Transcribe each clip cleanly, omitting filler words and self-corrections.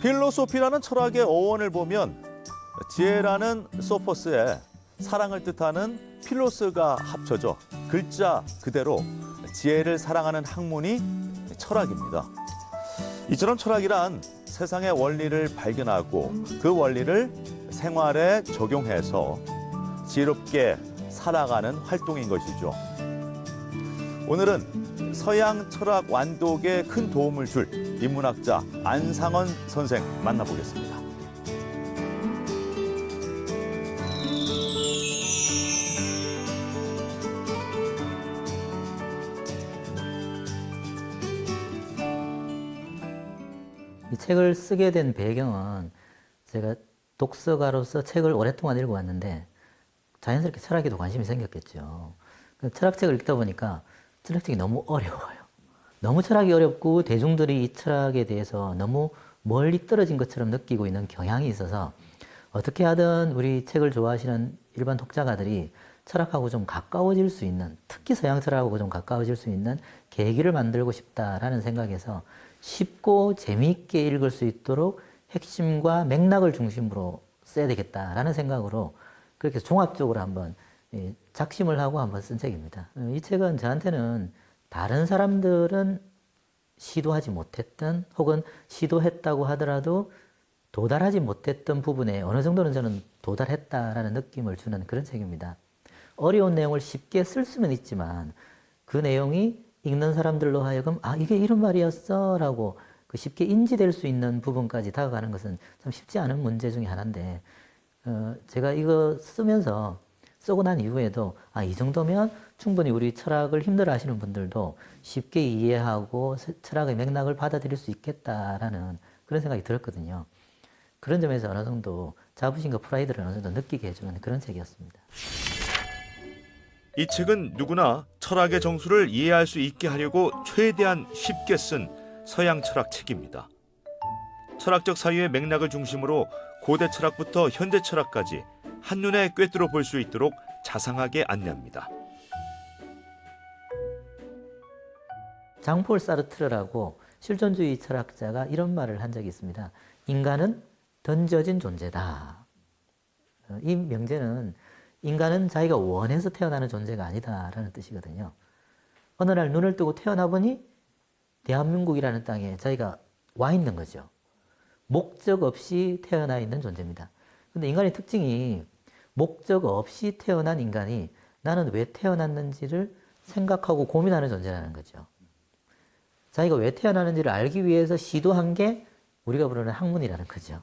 필로소피라는 철학의 어원을 보면 지혜라는 소포스에 사랑을 뜻하는 필로스가 합쳐져 글자 그대로 지혜를 사랑하는 학문이 철학입니다. 이처럼 철학이란 세상의 원리를 발견하고 그 원리를 생활에 적용해서 지혜롭게 살아가는 활동인 것이죠. 오늘은 서양 철학 완독에 큰 도움을 줄 인문학자 안상원 선생 만나보겠습니다. 이 책을 쓰게 된 배경은 제가 독서가로서 책을 오랫동안 읽어왔는데 자연스럽게 철학에도 관심이 생겼겠죠. 철학책을 읽다 보니까 철학책이 너무 어려워요. 너무 철학이 어렵고 대중들이 이 철학에 대해서 너무 멀리 떨어진 것처럼 느끼고 있는 경향이 있어서 어떻게 하든 우리 책을 좋아하시는 일반 독자가들이 철학하고 좀 가까워질 수 있는, 특히 서양 철학하고 좀 가까워질 수 있는 계기를 만들고 싶다라는 생각에서 쉽고 재미있게 읽을 수 있도록 핵심과 맥락을 중심으로 써야 되겠다라는 생각으로 그렇게 종합적으로 한번 작심을 하고 한번 쓴 책입니다. 이 책은 저한테는 다른 사람들은 시도하지 못했던 혹은 시도했다고 하더라도 도달하지 못했던 부분에 어느 정도는 저는 도달했다라는 느낌을 주는 그런 책입니다. 어려운 내용을 쉽게 쓸 수는 있지만 그 내용이 읽는 사람들로 하여금 아 이게 이런 말이었어 라고 쉽게 인지될 수 있는 부분까지 다가가는 것은 참 쉽지 않은 문제 중에 하나인데 제가 이거 쓰고 난 이후에도 아, 이 정도면 충분히 우리 철학을 힘들어 하시는 분들도 쉽게 이해하고 철학의 맥락을 받아들일 수 있겠다라는 그런 생각이 들었거든요. 그런 점에서 어느 정도 자부심과 프라이드를 어느 정도 느끼게 해주는 그런 책이었습니다. 이 책은 누구나 철학의 정수를 이해할 수 있게 하려고 최대한 쉽게 쓴 서양 철학 책입니다. 철학적 사유의 맥락을 중심으로 고대 철학부터 현대 철학까지 한눈에 꿰뚫어 볼 수 있도록 자상하게 안내합니다. 장폴 사르트르라고 실존주의 철학자가 이런 말을 한 적이 있습니다. 인간은 던져진 존재다. 이 명제는 인간은 자기가 원해서 태어나는 존재가 아니다라는 뜻이거든요. 어느 날 눈을 뜨고 태어나 보니 대한민국이라는 땅에 자기가 와 있는 거죠. 목적 없이 태어나 있는 존재입니다. 근데 인간의 특징이 목적 없이 태어난 인간이 나는 왜 태어났는지를 생각하고 고민하는 존재라는 거죠. 자기가 왜 태어나는지를 알기 위해서 시도한 게 우리가 부르는 학문이라는 거죠.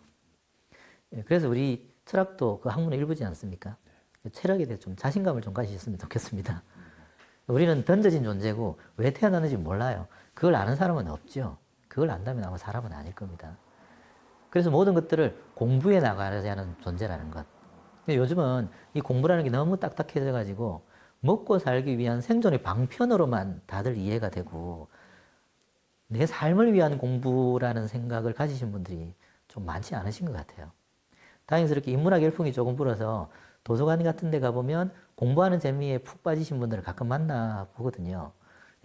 그래서 우리 철학도 그 학문의 일부지 않습니까? 철학에 대해 좀 자신감을 좀 가지셨으면 좋겠습니다. 우리는 던져진 존재고 왜 태어났는지 몰라요. 그걸 아는 사람은 없죠. 그걸 안다면 아마 사람은 아닐 겁니다. 그래서 모든 것들을 공부해 나가야 하는 존재라는 것. 근데 요즘은 이 공부라는 게 너무 딱딱해져가지고 먹고 살기 위한 생존의 방편으로만 다들 이해가 되고 내 삶을 위한 공부라는 생각을 가지신 분들이 좀 많지 않으신 것 같아요. 다행스럽게 인문학 열풍이 조금 불어서 도서관 같은 데 가보면 공부하는 재미에 푹 빠지신 분들을 가끔 만나보거든요.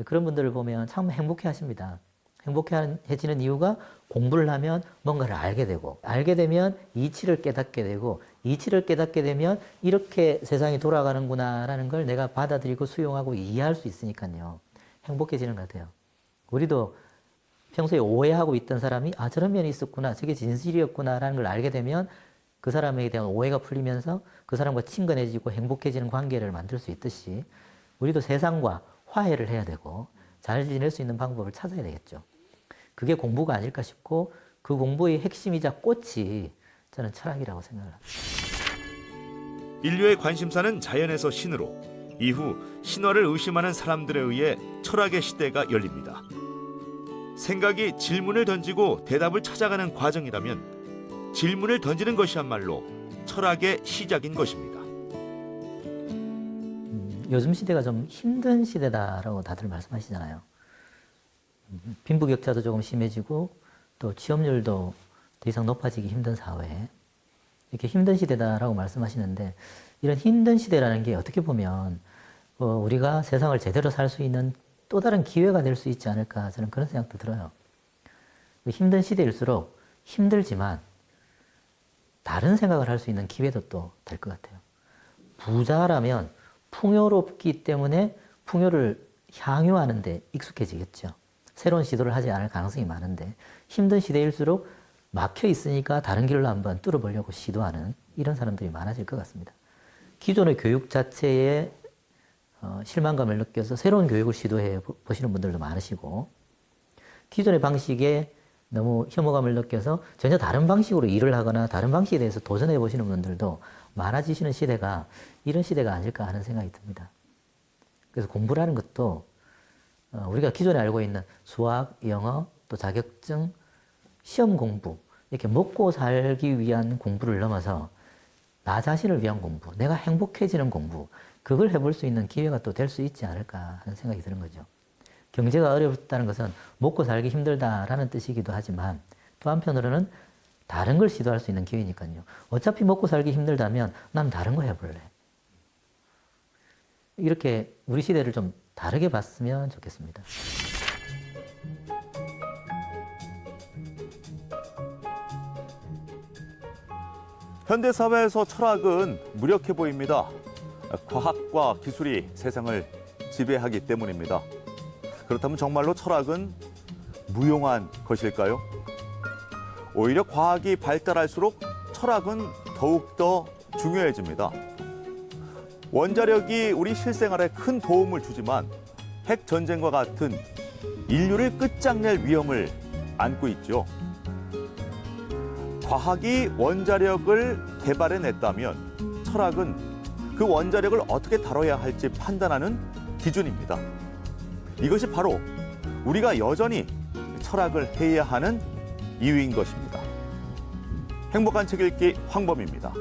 그런 분들을 보면 참 행복해 하십니다. 행복해지는 이유가 공부를 하면 뭔가를 알게 되고 알게 되면 이치를 깨닫게 되고 이치를 깨닫게 되면 이렇게 세상이 돌아가는구나 라는 걸 내가 받아들이고 수용하고 이해할 수 있으니까요. 행복해지는 것 같아요. 우리도 평소에 오해하고 있던 사람이 아 저런 면이 있었구나 저게 진실이었구나 라는 걸 알게 되면 그 사람에 대한 오해가 풀리면서 그 사람과 친근해지고 행복해지는 관계를 만들 수 있듯이 우리도 세상과 화해를 해야 되고 잘 지낼 수 있는 방법을 찾아야 되겠죠. 그게 공부가 아닐까 싶고 그 공부의 핵심이자 꽃이 저는 철학이라고 생각을 합니다. 인류의 관심사는 자연에서 신으로, 이후 신화를 의심하는 사람들에 의해 철학의 시대가 열립니다. 생각이 질문을 던지고 대답을 찾아가는 과정이라면 질문을 던지는 것이야말로 철학의 시작인 것입니다. 요즘 시대가 좀 힘든 시대다라고 다들 말씀하시잖아요. 빈부격차도 조금 심해지고 또 취업률도 더 이상 높아지기 힘든 사회, 이렇게 힘든 시대다라고 말씀하시는데 이런 힘든 시대라는 게 어떻게 보면 우리가 세상을 제대로 살 수 있는 또 다른 기회가 될 수 있지 않을까 저는 그런 생각도 들어요. 힘든 시대일수록 힘들지만 다른 생각을 할 수 있는 기회도 또 될 것 같아요. 부자라면 풍요롭기 때문에 풍요를 향유하는 데 익숙해지겠죠. 새로운 시도를 하지 않을 가능성이 많은데 힘든 시대일수록 막혀 있으니까 다른 길로 한번 뚫어보려고 시도하는 이런 사람들이 많아질 것 같습니다. 기존의 교육 자체에 실망감을 느껴서 새로운 교육을 시도해 보시는 분들도 많으시고 기존의 방식에 너무 혐오감을 느껴서 전혀 다른 방식으로 일을 하거나 다른 방식에 대해서 도전해 보시는 분들도 많아지시는 시대가 이런 시대가 아닐까 하는 생각이 듭니다. 그래서 공부라는 것도 우리가 기존에 알고 있는 수학, 영어, 또 자격증, 시험 공부 이렇게 먹고 살기 위한 공부를 넘어서 나 자신을 위한 공부, 내가 행복해지는 공부 그걸 해볼 수 있는 기회가 또 될 수 있지 않을까 하는 생각이 드는 거죠. 경제가 어렵다는 것은 먹고 살기 힘들다라는 뜻이기도 하지만 또 한편으로는 다른 걸 시도할 수 있는 기회니까요. 어차피 먹고 살기 힘들다면 난 다른 거 해볼래. 이렇게 우리 시대를 좀 다르게 봤으면 좋겠습니다. 현대사회에서 철학은 무력해 보입니다. 과학과 기술이 세상을 지배하기 때문입니다. 그렇다면 정말로 철학은 무용한 것일까요? 오히려 과학이 발달할수록 철학은 더욱더 중요해집니다. 원자력이 우리 실생활에 큰 도움을 주지만 핵 전쟁과 같은 인류를 끝장낼 위험을 안고 있죠. 과학이 원자력을 개발해냈다면 철학은 그 원자력을 어떻게 다뤄야 할지 판단하는 기준입니다. 이것이 바로 우리가 여전히 철학을 해야 하는 이유인 것입니다. 행복한 책 읽기 황범입니다.